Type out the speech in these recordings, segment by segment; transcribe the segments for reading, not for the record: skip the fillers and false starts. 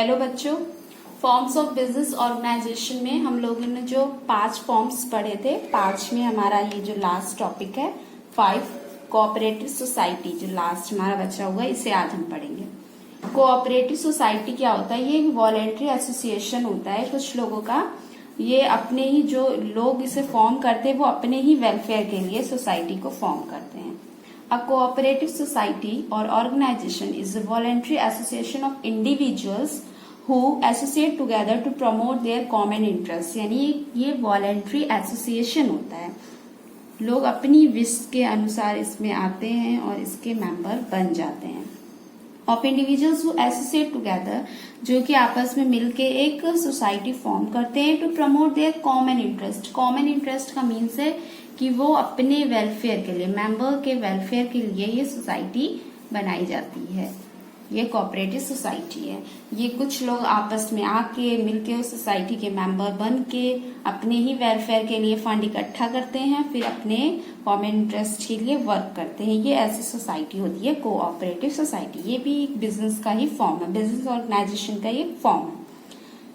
Hello बच्चों, forms of business organisation में हम लोगों ने जो 5 फॉर्म्स पढ़े थे, 5 में हमारा ये जो लास्ट टॉपिक है 5 कोऑपरेटिव सोसाइटी, जो लास्ट हमारा बचा हुआ है, इसे आज हम पढ़ेंगे। कोऑपरेटिव सोसाइटी क्या होता है? ये एक वॉलेंट्री एसोसिएशन होता है कुछ लोगों का। ये अपने ही जो लोग इसे फॉर्म करते हैं वो अपने ही वेलफेयर के लिए सोसाइटी को फॉर्म करते हैं। A cooperative society or organization is a voluntary association of individuals who associate together to promote their common interests। यानी ये voluntary association होता है, लोग अपनी विश के अनुसार इसमें आते हैं और इसके मेंबर बन जाते हैं। Of individuals who associate together, जो कि आपस में मिलके एक सोसाइटी फॉर्म करते हैं to promote their common interest. Common interest का मीन्स है कि वो अपने वेलफेयर के लिए, मेंबर के वेलफेयर के लिए ये सोसाइटी बनाई जाती है। ये कोऑपरेटिव सोसाइटी है। ये कुछ लोग आपस में आके मिलके उस सोसाइटी के मेंबर बन के अपने ही वेलफेयर के लिए फंड इकट्ठा करते हैं, फिर अपने कॉमन इंटरेस्ट के लिए वर्क करते हैं। ये ऐसी सोसाइटी होती है कोऑपरेटिव सोसाइटी। ये भी एक बिजनेस का ही फॉर्म है, बिजनेस ऑर्गेनाइजेशन का ये फॉर्म है।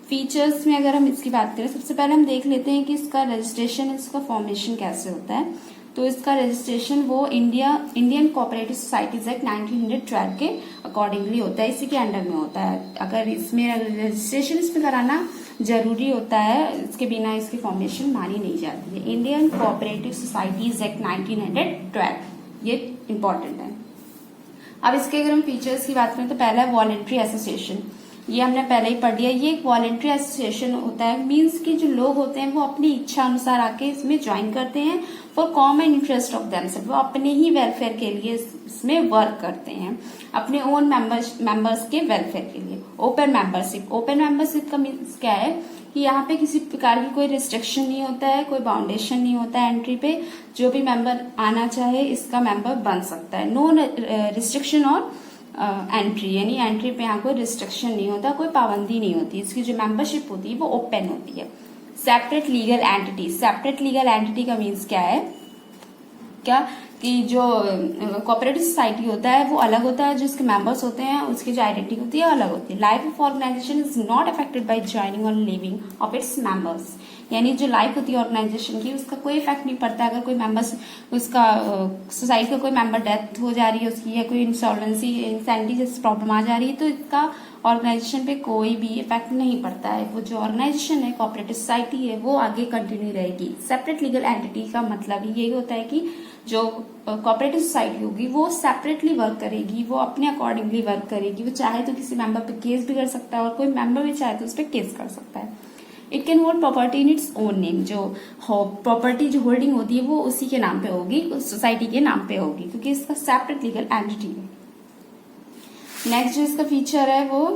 फीचर्स में अगर हम इसकी बात करें, सबसे पहले हम देख लेते हैं कि इसका रजिस्ट्रेशन, इसका फॉर्मेशन कैसे होता है। तो इसका रजिस्ट्रेशन वो इंडियन कोऑपरेटिव सोसाइटीज एक्ट 1912 के अकॉर्डिंगली होता है, इसी के अंडर में होता है। अगर इसमें रजिस्ट्रेशन इसमें कराना जरूरी होता है, इसके बिना इसकी फॉर्मेशन मानी नहीं जाती है। इंडियन कोऑपरेटिव सोसाइटीज एक्ट 1912, ये इम्पोर्टेंट है। अब इसके अगर हम फीचर्स की बात करें तो पहला है वॉलेंट्री एसोसिएशन। ये हमने पहले ही पढ़ लिया। ये एक वॉलेंट्री एसोसिएशन होता है, मीन्स कि जो लोग होते हैं वो अपनी इच्छा अनुसार आके इसमें ज्वाइन करते हैं for common interest of themselves. वो अपने ही वेलफेयर के लिए इसमें वर्क करते हैं, अपने ओन मेंबर्स के वेलफेयर के लिए। ओपन मेंबरशिप का मीन्स क्या है कि यहाँ पे किसी प्रकार की कोई रिस्ट्रिक्शन नहीं होता है, कोई बाउंडेशन नहीं होता है एंट्री पे। जो भी मेंबर आना चाहे इसका मेंबर बन सकता है। नो रिस्ट्रिक्शन और एंट्री, यानी एंट्री पे यहाँ कोई रिस्ट्रिक्शन नहीं होता, कोई पाबंदी नहीं होती। इसकी जो मेंबरशिप होती है वो ओपन होती है। सेपरेट लीगल एंटिटी का मीन्स क्या है कि जो कोऑपरेटिव सोसाइटी होता है वो अलग होता है, जो इसके मेंबर्स होते हैं उसकी जो आइडेंटिटी होती है अलग होती है। Life of organisation is not affected by joining और लिविंग ऑफ इट्स मेंबर्स। यानी जो लाइफ होती है ऑर्गेनाइजेशन की उसका कोई इफेक्ट नहीं पड़ता। अगर कोई मेंबर्स, उसका सोसाइटी का कोई मेंबर डेथ हो जा रही है उसकी, या कोई इंसॉल्वेंसी इंसैनिटी जैसी प्रॉब्लम आ जा रही है, तो इसका ऑर्गेनाइजेशन पे कोई भी इफेक्ट नहीं पड़ता है। वो जो ऑर्गेनाइजेशन है, कोऑपरेटिव सोसाइटी है, वो आगे कंटिन्यू रहेगी। सेपरेट लीगल एंटिटी का मतलब ही यही होता है कि जो कोऑपरेटिव सोसाइटी होगी वो सेपरेटली वर्क करेगी, वो अपने अकॉर्डिंगली वर्क करेगी। वो चाहे तो किसी मेंबर पे केस भी कर सकता है और कोई मेंबर भी चाहे तो उस पर केस कर सकता है। It can hold property in its own name. जो प्रॉपर्टी जो होल्डिंग होती है वो उसी के नाम पे होगी, सोसाइटी के नाम पे होगी, क्योंकि इसका सेपरेट लीगल एंटिटी है। नेक्स्ट जो इसका फीचर है वो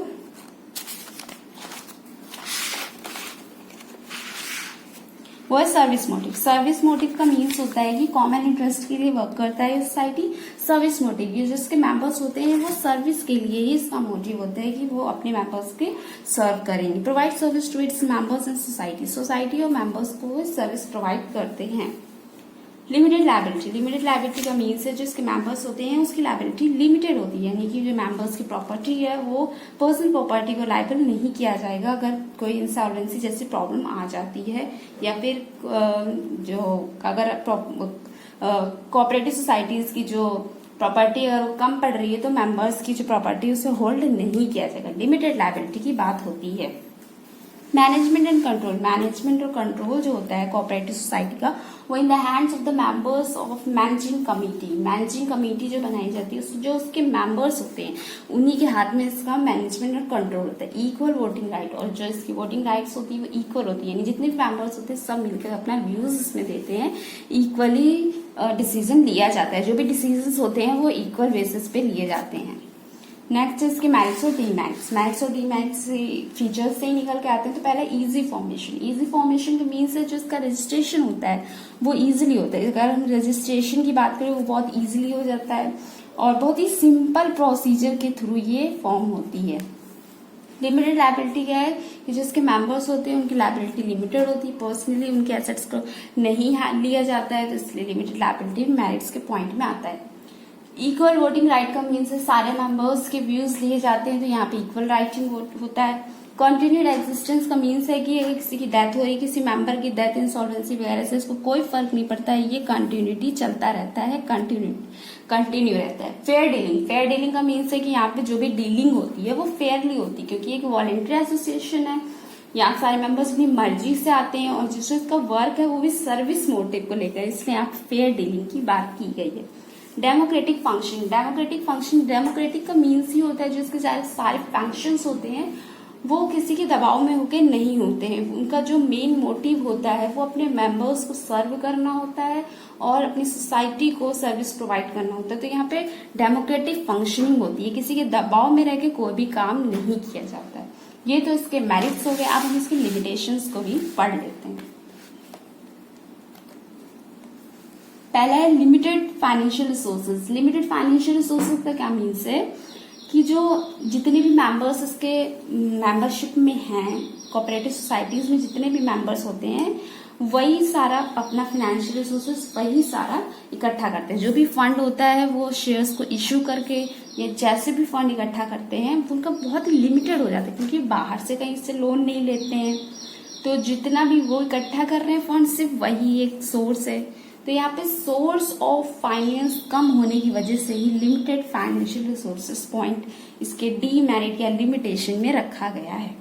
है सर्विस मोटिव। सर्विस मोटिव का मीन्स होता है कि कॉमन इंटरेस्ट के लिए वर्क करता है सोसाइटी। सर्विस मोटिव, ये जिसके मेंबर्स होते हैं वो सर्विस के लिए ही इसका मोटिव होता है कि वो अपने मेंबर्स के सर्व करेंगे। Provide service to its members in society और मेंबर्स को वो सर्विस प्रोवाइड करते हैं। लिमिटेड लायबिलिटी का मीन्स है जिसके मेंबर्स होते हैं उसकी लायबिलिटी लिमिटेड होती है, यानी कि जो मेंबर्स की प्रॉपर्टी है वो पर्सनल प्रॉपर्टी को लायबल नहीं किया जाएगा अगर कोई इंसॉल्वेंसी जैसी प्रॉब्लम आ जाती है, या फिर अगर कोऑपरेटिव सोसाइटीज की जो प्रॉपर्टी अगर वो कम पड़ रही है तो मेंबर्स की जो प्रॉपर्टी उसे होल्ड नहीं किया जाएगा। लिमिटेड लायबिलिटी की बात होती है। मैनेजमेंट और कंट्रोल जो होता है कोऑपरेटिव सोसाइटी का, वो in the hands of the members of managing committee जो बनाई जाती है, जो उसके मेंबर्स होते हैं उन्हीं के हाथ में इसका मैनेजमेंट और कंट्रोल होता है। इक्वल वोटिंग राइट, और जो इसकी वोटिंग राइट्स होती है वो इक्वल होती है, यानी जितने भी मेंबर्स होते हैं सब मिलकर अपना व्यूज इसमें देते हैं। इक्वली डिसीजन लिया जाता है, जो भी डिसीजन होते हैं वो इक्वल बेसिस पे लिए जाते हैं। नेक्स्ट इसके मेरिट्स और डीमेरिट्स फीचर्स से ही निकल के आते हैं। तो पहले इजी फॉर्मेशन का मीन्स है जो इसका रजिस्ट्रेशन होता है वो इजीली होता है। अगर हम रजिस्ट्रेशन की बात करें वो बहुत इजीली हो जाता है और बहुत ही सिंपल प्रोसीजर के थ्रू ये फॉर्म होती है। लिमिटेड लायबिलिटी क्या है कि जो इसके मेंबर्स होते हैं उनकी लायबिलिटी लिमिटेड होती है, पर्सनली उनके एसेट्स को नहीं लिया जाता है, तो इसलिए लिमिटेड लायबिलिटी मेरिट्स के पॉइंट में आता है। इक्वल वोटिंग राइट का मीन्स है सारे मेंबर्स के व्यूज लिए जाते हैं, तो यहाँ पे इक्वल राइटिंग होता है। कंटिन्यूड एग्जिस्टेंस का मीन्स है कि अगर किसी की डेथ हो रही है, किसी मेंबर की डेथ, इंसॉल्वेंसी वगैरह से इसको कोई फर्क नहीं पड़ता है, ये कंटिन्यूटी चलता रहता है, कंटिन्यू रहता है। फेयर डीलिंग का मीन्स है कि यहाँ पे जो भी डीलिंग होती है वो फेयरली होती है, क्योंकि एक वॉलेंट्री एसोसिएशन है, यहाँ सारे मेंबर्स अपनी मर्जी से आते हैं और जिससे इसका वर्क है वो भी सर्विस मोटिव को लेकर, इसलिए यहाँ फेयर डीलिंग की बात की गई है। डेमोक्रेटिक का मीन्स ही होता है जो इसके सारे फंक्शंस होते हैं वो किसी के दबाव में होके नहीं होते हैं, उनका जो मेन मोटिव होता है वो अपने मेंबर्स को सर्व करना होता है और अपनी सोसाइटी को सर्विस प्रोवाइड करना होता है। तो यहाँ पे डेमोक्रेटिक फंक्शनिंग होती है, किसी के दबाव में रह के कोई भी काम नहीं किया जाता है। ये तो इसके मेरिट्स हो गए। अब हम इसके लिमिटेशंस को भी पढ़ लेते हैं। पहला है limited financial resources. Limited financial resources का क्या मीन्स है कि जो जितने भी मेंबर्स इसके मेंबरशिप में हैं, कोऑपरेटिव सोसाइटीज में जितने भी मेंबर्स होते हैं वही सारा अपना फाइनेंशियल रिसोर्सेज वही सारा इकट्ठा करते हैं। जो भी फंड होता है वो शेयर्स को इश्यू करके या जैसे भी फंड इकट्ठा करते हैं उनका बहुत लिमिटेड हो जाता है, क्योंकि बाहर से कहीं से लोन नहीं लेते हैं, तो जितना भी वो इकट्ठा कर रहे हैं फंड सिर्फ वही एक सोर्स है। तो यहाँ पे सोर्स ऑफ फाइनेंस कम होने की वजह से ही लिमिटेड फाइनेंशियल रिसोर्सेज पॉइंट इसके डीमेरिट या लिमिटेशन में रखा गया है।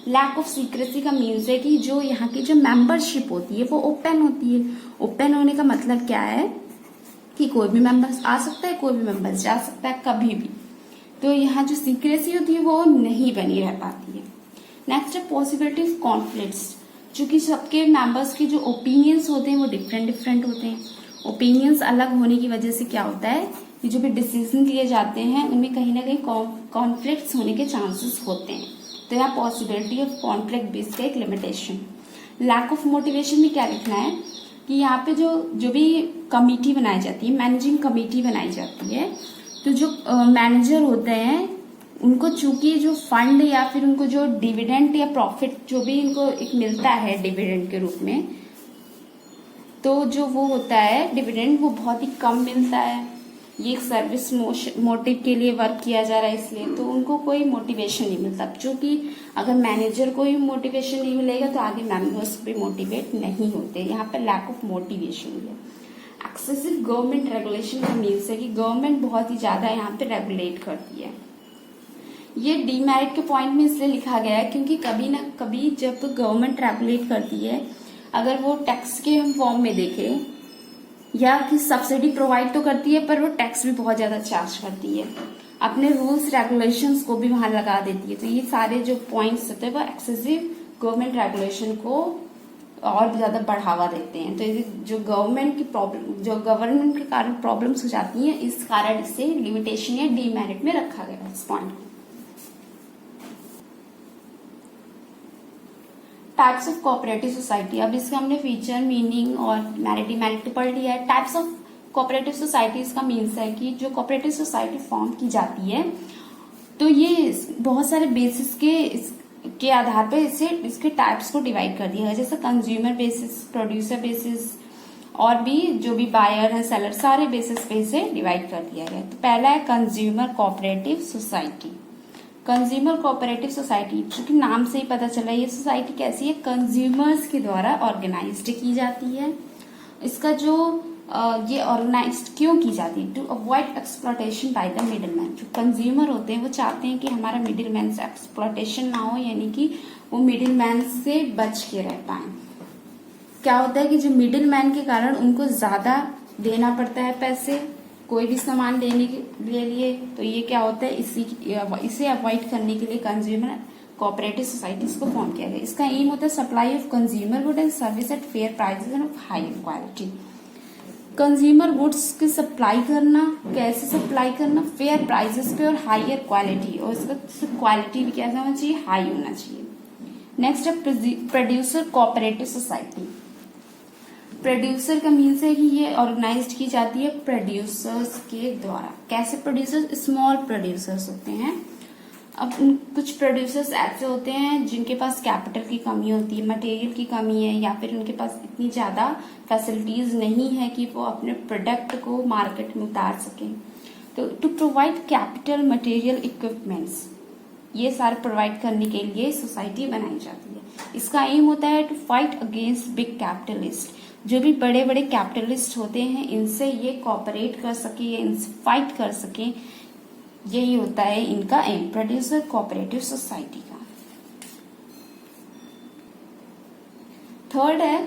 लैक ऑफ सीक्रेसी का मीन्स है कि जो यहाँ की जो मेंबरशिप होती है वो ओपन होती है। ओपन होने का मतलब क्या है कि कोई भी मेंबर्स आ सकता है, कोई भी मेंबर्स जा सकता है कभी भी। तो यहाँ जो सीक्रेसी होती है वो नहीं बनी रह पाती है। नेक्स्ट है पॉसिबिलिटी ऑफ कॉन्फ्लिक्ट्स, क्योंकि सबके मेंबर्स के जो ओपिनियंस होते हैं वो डिफरेंट होते हैं। ओपिनियंस अलग होने की वजह से क्या होता है कि जो भी डिसीजन लिए जाते हैं उनमें कहीं ना कहीं कॉन्फ्लिक्ट्स होने के चांसेस होते हैं। तो यहाँ पॉसिबिलिटी ऑफ कॉन्फ्लिक्ट बेस का एक लिमिटेशन। लैक ऑफ मोटिवेशन में क्या लिखना है कि यहाँ पे जो भी कमेटी बनाई जाती है, मैनेजिंग कमेटी बनाई जाती है, तो जो मैनेजर होते हैं उनको चूंकि जो फंड या फिर उनको जो डिविडेंड या प्रॉफिट जो भी इनको एक मिलता है डिविडेंड के रूप में, तो जो वो होता है डिविडेंड वो बहुत ही कम मिलता है। ये एक सर्विस मोटिव के लिए वर्क किया जा रहा है, इसलिए तो उनको कोई मोटिवेशन नहीं मिलता। क्योंकि अगर मैनेजर को ही मोटिवेशन नहीं मिलेगा तो आगे मेंबर्स भी मोटिवेट नहीं होते। यहाँ पे लैक ऑफ मोटिवेशन है। एक्सेसिव गवर्नमेंट रेगुलेशन का मीन्स है कि गवर्नमेंट बहुत ही ज्यादा यहाँ पे रेगुलेट करती है। ये डीमेरिट के पॉइंट में इसलिए लिखा गया है क्योंकि कभी ना कभी जब गवर्नमेंट रेगुलेट करती है, अगर वो टैक्स के हम फॉर्म में देखें या कि सब्सिडी प्रोवाइड तो करती है पर वो टैक्स भी बहुत ज्यादा चार्ज करती है, अपने रूल्स रेगुलेशंस को भी वहां लगा देती है। तो ये सारे जो पॉइंट्स होते हैं वो एक्सेसिव गवर्नमेंट रेगुलेशन को और भी ज्यादा बढ़ावा देते हैं। तो ये जो गवर्नमेंट की प्रॉब्लम, जो गवर्नमेंट के कारण प्रॉब्लम्स हो जाती हैं, इस कारण इसे लिमिटेशन या डीमेरिट में रखा गया है इस point. Types of cooperative society. अब इसका हमने फीचर, मीनिंग और मेरिट डीमेरिट तो पढ़ लिया है। टाइप्स ऑफ कोऑपरेटिव सोसाइटीज का मीन्स है कि जो कोऑपरेटिव सोसाइटी फॉर्म की जाती है तो ये बहुत सारे बेसिस के आधार पर इसके टाइप्स को डिवाइड कर दिया है, जैसे कंज्यूमर बेसिस, प्रोड्यूसर बेसिस और भी जो भी बायर है, सेलर, सारे बेसिस पे इसे डिवाइड कर दिया गया है। तो पहला है consumer cooperative society. Consumer cooperative society, चूंकि नाम से ही पता चला ये सोसाइटी कैसी है, कंज्यूमर्स के द्वारा ऑर्गेनाइज्ड की जाती है। इसका जो ये ऑर्गेनाइज्ड क्यों की जाती है? To avoid exploitation by the middleman. जो कंज्यूमर होते हैं वो चाहते हैं कि हमारा मिडिलमैन से एक्सप्लॉयटेशन ना हो, यानी कि वो मिडिलमैन से बच के रह पाए। क्या होता है कि जो मिडिलमैन के कारण उनको ज्यादा देना पड़ता है पैसे कोई भी सामान लेने के लिए, तो ये क्या होता है, इसे अवॉइड करने के लिए कंज्यूमर कोऑपरेटिव सोसाइटीज को फॉर्म किया गया। इसका एम होता है supply of consumer good and service at fair prices end of high quality. Consumer goods की सप्लाई करना, कैसे सप्लाई करना, फेयर प्राइसेस पे और हायर क्वालिटी, और इसका क्वालिटी भी कैसा होना चाहिए, हाई होना चाहिए। नेक्स्ट है प्रोड्यूसर कोऑपरेटिव सोसाइटी। प्रोड्यूसर का मीन्स है कि ये ऑर्गेनाइज्ड की जाती है प्रोड्यूसर्स के द्वारा। कैसे प्रोड्यूसर्स? स्मॉल प्रोड्यूसर्स होते हैं, अब कुछ प्रोड्यूसर्स ऐसे होते हैं जिनके पास कैपिटल की कमी होती है, मटेरियल की कमी है, या फिर उनके पास इतनी ज्यादा फैसिलिटीज नहीं है कि वो अपने प्रोडक्ट को मार्केट में उतार सकें। तो to provide capital, material, equipments, ये सारे प्रोवाइड करने के लिए सोसाइटी बनाई जाती है। इसका एम होता है to fight against big capitalist. जो भी बड़े बड़े कैपिटलिस्ट होते हैं इनसे ये कॉपरेट कर सके, इनसे फाइट कर सके, यही होता है इनका एम, प्रोड्यूसर कोऑपरेटिव सोसाइटी का। थर्ड है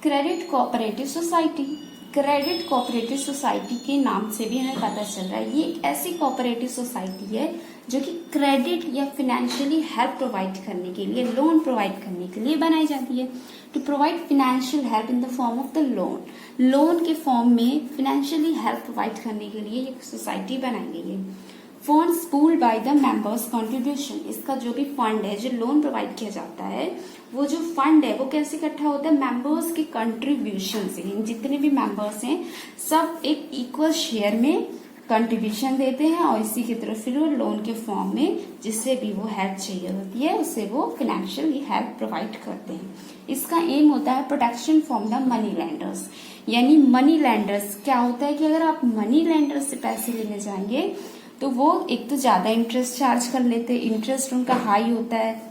credit cooperative society. Credit cooperative society के नाम से भी हमें पता चल रहा है ये एक ऐसी कोऑपरेटिव सोसाइटी है जो कि क्रेडिट या फिनेंशियली हेल्प प्रोवाइड करने के लिए, लोन प्रोवाइड करने के लिए बनाई जाती है। To provide financial help in the form of the loan, loan के फॉर्म में फिनेंशियली हेल्प प्रोवाइड करने के लिए एक सोसाइटी बनाई गई है। Funds pooled by the members contribution, इसका जो भी फंड है, जो लोन प्रोवाइड किया जाता है, वो जो फंड है वो कैसे इकट्ठा होता है, मेंबर्स के कंट्रीब्यूशन से। जितने भी मेंबर्स हैं सब एक इक्वल शेयर में कंट्रीब्यूशन देते हैं और इसी की तरफ फिर वो लोन के फॉर्म में जिससे भी वो हेल्प चाहिए होती है उससे वो फाइनेंशियली हेल्प प्रोवाइड करते हैं। इसका एम होता है protection from the money landers. यानी मनी लैंडर्स क्या होता है कि अगर आप मनी लैंडर्स से पैसे लेने जाएंगे तो वो एक तो ज्यादा इंटरेस्ट चार्ज कर लेते हैं, इंटरेस्ट उनका हाई होता है।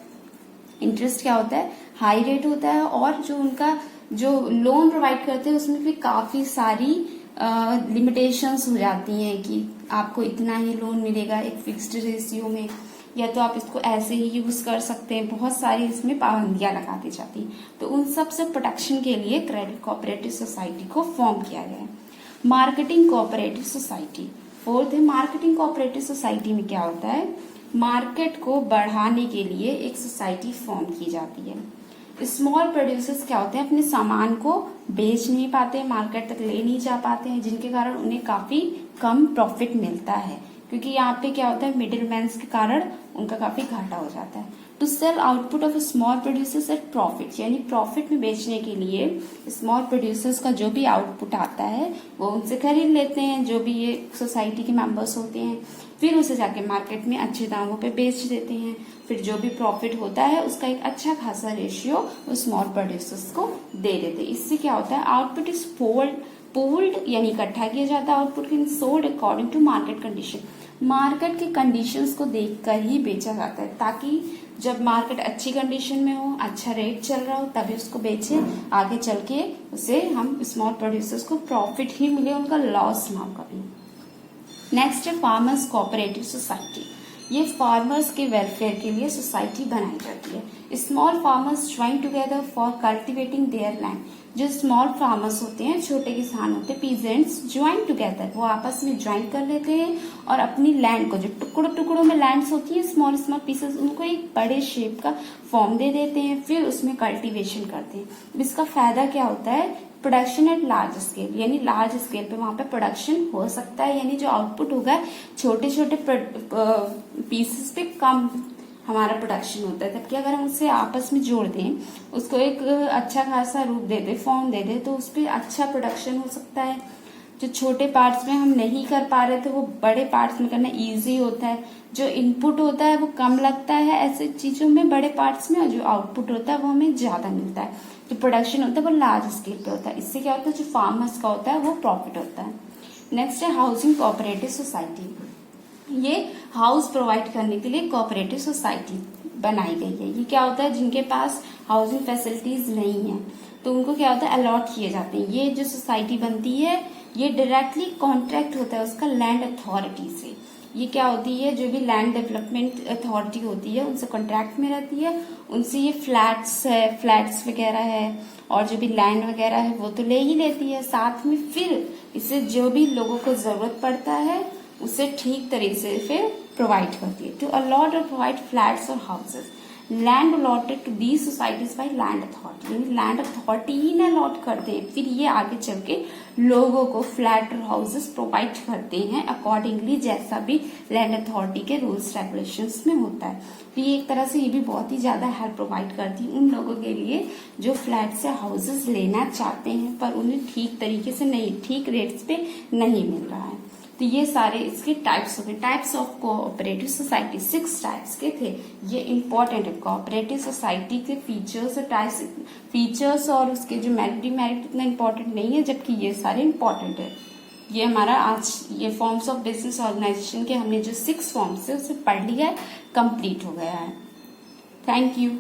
इंटरेस्ट क्या होता है, हाई रेट होता है। और जो उनका जो लोन प्रोवाइड करते हैं उसमें भी काफी सारी लिमिटेशंस हो जाती हैं कि आपको इतना ही लोन मिलेगा एक फिक्स्ड रेशियो में, या तो आप इसको ऐसे ही यूज कर सकते हैं। बहुत सारी इसमें पाबंदियां लगा दी जाती हैं। तो उन सब से प्रोटेक्शन के लिए क्रेडिट कोऑपरेटिव सोसाइटी को फॉर्म किया गया है। मार्केटिंग कोऑपरेटिव सोसाइटी, फोर्थ है मार्केटिंग कोऑपरेटिव सोसाइटी में क्या होता है, मार्केट को बढ़ाने के लिए एक सोसाइटी फॉर्म की जाती है। स्मॉल प्रोड्यूसर्स क्या होते हैं, अपने सामान को बेच नहीं पाते, मार्केट तक ले नहीं जा पाते हैं, जिनके कारण उन्हें काफी कम प्रॉफिट मिलता है, क्योंकि यहाँ पे क्या होता है मिडिल मैन्स के कारण उनका काफी घाटा हो जाता है। To sell output of small producers at profit, यानी प्रॉफिट में बेचने के लिए स्मॉल प्रोड्यूसर्स का जो भी आउटपुट आता है वो उनसे खरीद लेते हैं, जो भी ये सोसाइटी के मेंबर्स होते हैं, फिर उसे जाके मार्केट में अच्छे दामों पे बेच देते हैं। फिर जो भी प्रॉफिट होता है उसका एक अच्छा खासा रेशियो वो स्मॉल प्रोड्यूसर्स को दे देते हैं। इससे क्या होता है, आउटपुट इज पूल्ड यानी इकट्ठा किया जाता है, output in sold according to market condition, market के कंडीशंस को देखकर ही बेचा जाता है, ताकि जब मार्केट अच्छी कंडीशन में हो, अच्छा रेट चल रहा हो, तभी उसको बेचे, आगे चल के उसे हम स्मॉल प्रोड्यूसर्स को प्रॉफिट ही मिले, उनका लॉस ना हो कभी। नेक्स्ट है फार्मर्स कोऑपरेटिव सोसाइटी। ये फार्मर्स के वेलफेयर के लिए सोसाइटी बनाई जाती है। Small farmers join together for cultivating there land, जो स्मॉल फार्मर्स होते हैं, छोटे किसान होते हैं, पीजेंट्स, ज्वाइन टुगेदर, वो आपस में ज्वाइन कर लेते हैं और अपनी लैंड को, जो टुकड़ों टुकड़ों में लैंड्स होती है स्मॉल स्मॉल पीसेस, उनको एक बड़े शेप का फॉर्म दे देते हैं, फिर उसमें कल्टीवेशन करते हैं। इसका फायदा क्या होता है, प्रोडक्शन एट लार्ज स्केल, यानी लार्ज स्केल पे वहां पे प्रोडक्शन हो सकता है, यानी जो आउटपुट होगा छोटे छोटे पीसेस पे कम हमारा प्रोडक्शन होता है। जबकि अगर हम उसे आपस में जोड़ दें, उसको एक अच्छा खासा रूप दे दे, फॉर्म दे दे, तो उस पर अच्छा प्रोडक्शन हो सकता है। जो छोटे पार्ट्स में हम नहीं कर पा रहे थे वो बड़े पार्ट्स में करना इजी होता है। जो इनपुट होता है वो कम लगता है ऐसे चीजों में बड़े पार्ट्स में, और जो आउटपुट होता है वो हमें ज्यादा मिलता है। जो प्रोडक्शन होता है वो लार्ज स्केल पे होता है। इससे क्या होता है, जो फार्मर्स का होता है वो प्रॉफिट होता है। नेक्स्ट है हाउसिंग कोऑपरेटिव सोसाइटी। ये हाउस प्रोवाइड करने के लिए कोऑपरेटिव सोसाइटी बनाई गई है। ये क्या होता है, जिनके पास हाउसिंग फैसिलिटीज नहीं है तो उनको क्या होता है, अलॉट किए जाते हैं। ये जो सोसाइटी बनती है ये डायरेक्टली कॉन्ट्रैक्ट होता है उसका लैंड अथॉरिटी से। ये क्या होती है, जो भी लैंड डेवलपमेंट अथॉरिटी होती है उनसे कॉन्ट्रैक्ट में रहती है, उनसे ये फ्लैट्स वगैरह है और जो भी लैंड वगैरह है वो तो ले ही लेती है, साथ में फिर इसे जो भी लोगों को जरूरत पड़ता है उसे ठीक तरीके से फिर प्रोवाइड करती है। टू अलॉट और प्रोवाइड फ्लैट्स और houses, land allotted to the societies by land authority, यानी लैंड अथॉरिटी ही ना अलॉट करते हैं, फिर ये आगे चल के लोगों को फ्लैट और हाउसेस प्रोवाइड करते हैं अकॉर्डिंगली जैसा भी लैंड अथॉरिटी के रूल्स रेगुलेशंस में होता है। तो ये एक तरह से ये भी बहुत ही ज्यादा हेल्प प्रोवाइड करती है उन लोगों के लिए जो फ्लैट्स या हाउसेस लेना चाहते हैं पर उन्हें ठीक तरीके से नहीं, ठीक रेट्स पे नहीं मिल रहा है। तो तो ये सारे इसके टाइप्स हो गए। Types of cooperative society 6 types के थे, ये इंपॉर्टेंट है। कोऑपरेटिव सोसाइटी के फीचर्स और टाइप्स, फीचर्स और उसके जो मेरिट डिमेरिट इतना इंपॉर्टेंट नहीं है, जबकि ये सारे इंपॉर्टेंट है। ये हमारा आज ये फॉर्म्स ऑफ बिजनेस ऑर्गेनाइजेशन के हमने जो 6 फॉर्म्स है उसे पढ़ लिया है, कंप्लीट हो गया है। Thank you.